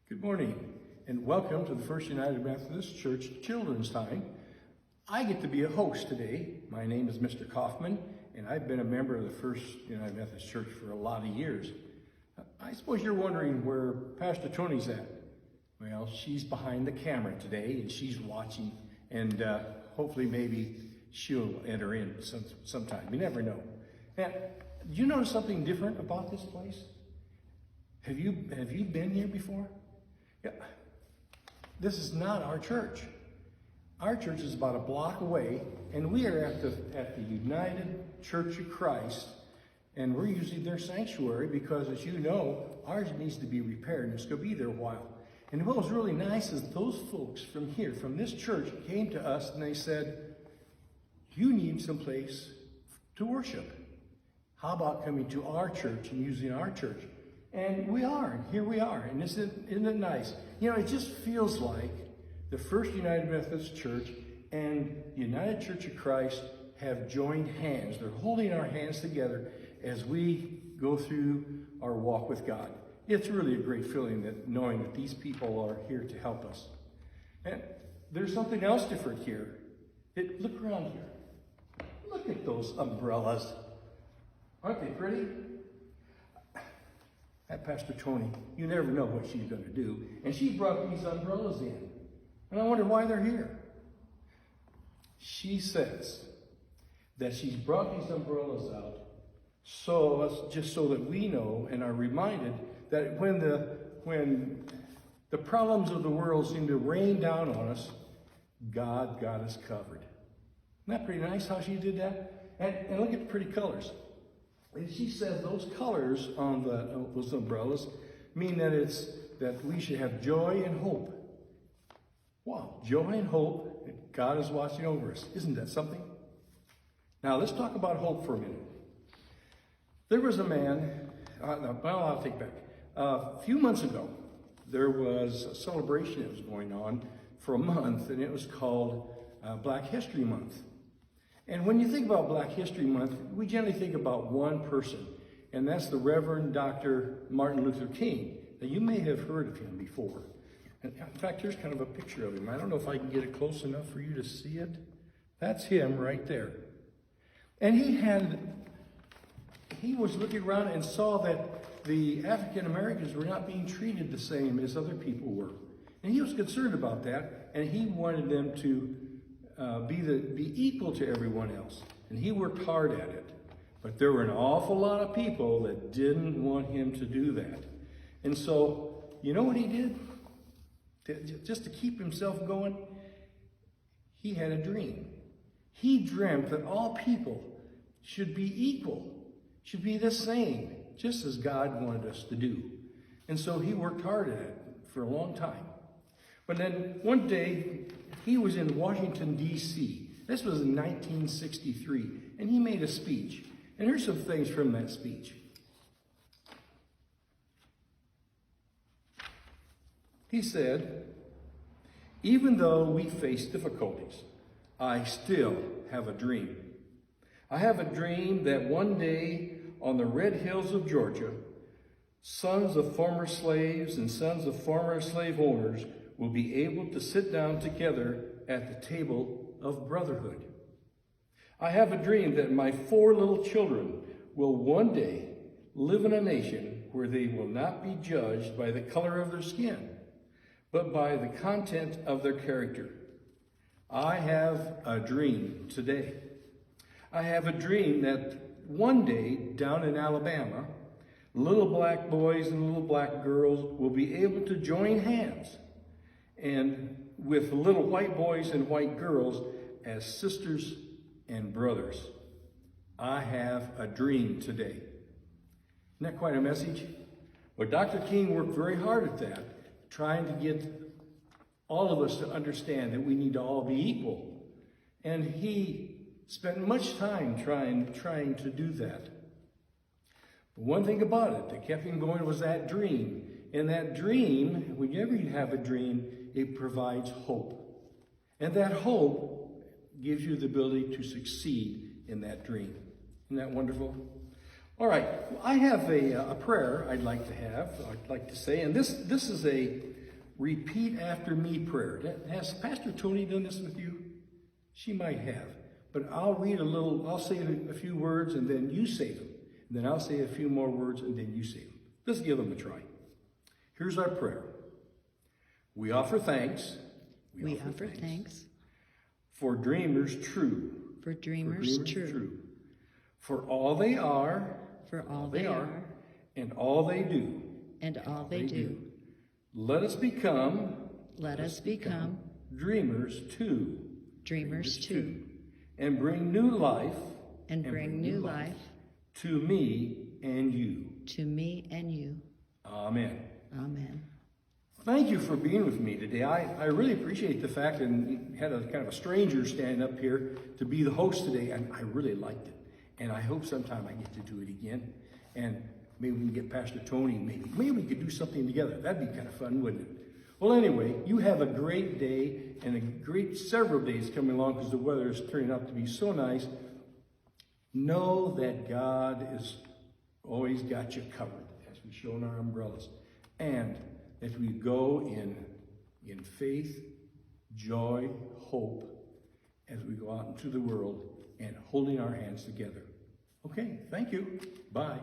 Good morning, and welcome to the First United Methodist Church Children's Time. I get to be a host today. My name is Mr. Kaufman, and I've been a member of the First United Methodist Church for a lot of years. I suppose you're wondering where Pastor Tony's at. Well, she's behind the camera today, and she's watching, and hopefully maybe she'll enter in sometime. You never know. Now, do you notice something different about this place? Have you been here before? Yeah. This is not our church. Our church is about a block away, and we are at the United Church of Christ, and we're using their sanctuary because, as you know, ours needs to be repaired, and it's going to be there a while. And what was really nice is those folks from here, from this church, came to us and they said, "You need some place to worship. How about coming to our church and using our church?" And we are, and here we are, and isn't it nice? You know, it just feels like the First United Methodist Church and the United Church of Christ have joined hands. They're holding our hands together as we go through our walk with God. It's really a great feeling that knowing that these people are here to help us. And there's something else different here. Look around here. Look at those umbrellas. Aren't they pretty? That Pastor Tony, you never know what she's going to do. And she brought these umbrellas in. And I wonder why they're here. She says that she's brought these umbrellas out just so that we know and are reminded that when the problems of the world seem to rain down on us, God got us covered. Isn't that pretty nice how she did that? And look at the pretty colors. And she says those colors on those umbrellas mean that we should have joy and hope. Wow, joy and hope that God is watching over us. Isn't that something? Now let's talk about hope for a minute. There was a man, I'll take back. A few months ago, there was a celebration that was going on for a month, and it was called Black History Month. And when you think about Black History Month, we generally think about one person, and that's the Reverend Dr. Martin Luther King. Now, you may have heard of him before. And in fact, here's kind of a picture of him. I don't know if I can get it close enough for you to see it. That's him right there. And he was looking around and saw that the African Americans were not being treated the same as other people were. And he was concerned about that, and he wanted them to be equal to everyone else. And he worked hard at it. But there were an awful lot of people that didn't want him to do that. And so, you know what he did? Just to keep himself going, he had a dream. He dreamt that all people should be equal, should be the same, just as God wanted us to do. And so he worked hard at it for a long time. But then one day, he was in Washington, D.C. This was in 1963, and he made a speech. And here's some things from that speech. He said, "Even though we face difficulties, I still have a dream. I have a dream that one day on the red hills of Georgia, sons of former slaves and sons of former slave owners will be able to sit down together at the table of brotherhood. I have a dream that my 4 little children will one day live in a nation where they will not be judged by the color of their skin, but by the content of their character. I have a dream today. I have a dream that one day down in Alabama, little black boys and little black girls will be able to join hands and with little white boys and white girls as sisters and brothers. I have a dream today." Isn't that quite a message? But Dr. King worked very hard at that, trying to get all of us to understand that we need to all be equal. And he spent much time trying to do that. But one thing about it that kept him going was that dream. And that dream, whenever you have a dream, it provides hope. And that hope gives you the ability to succeed in that dream. Isn't that wonderful? All right, well, I have a prayer I'd like to say, and this is a repeat after me prayer. Has Pastor Tony done this with you? She might have, but I'll say a few words and then you say them. And then I'll say a few more words and then you say them. Let's give them a try. Here's our prayer. We offer thanks. We offer thanks for dreamers true. for dreamers true, For all they are. for all they are, And all they do. and all they do. Let us become dreamers too. dreamers too, And bring new life. and bring new life To me and you. to me and you. Amen. Amen. Thank you for being with me today. I really appreciate the fact that you had a kind of a stranger standing up here to be the host today, and I really liked it. And I hope sometime I get to do it again. And maybe we can get Pastor Tony, maybe we could do something together. That'd be kind of fun, wouldn't it? Well, anyway, you have a great day and a great several days coming along because the weather is turning out to be so nice. Know that God has always got you covered as we show in our umbrellas. And that we go in faith, joy, hope as we go out into the world and holding our hands together. Okay, thank you. Bye.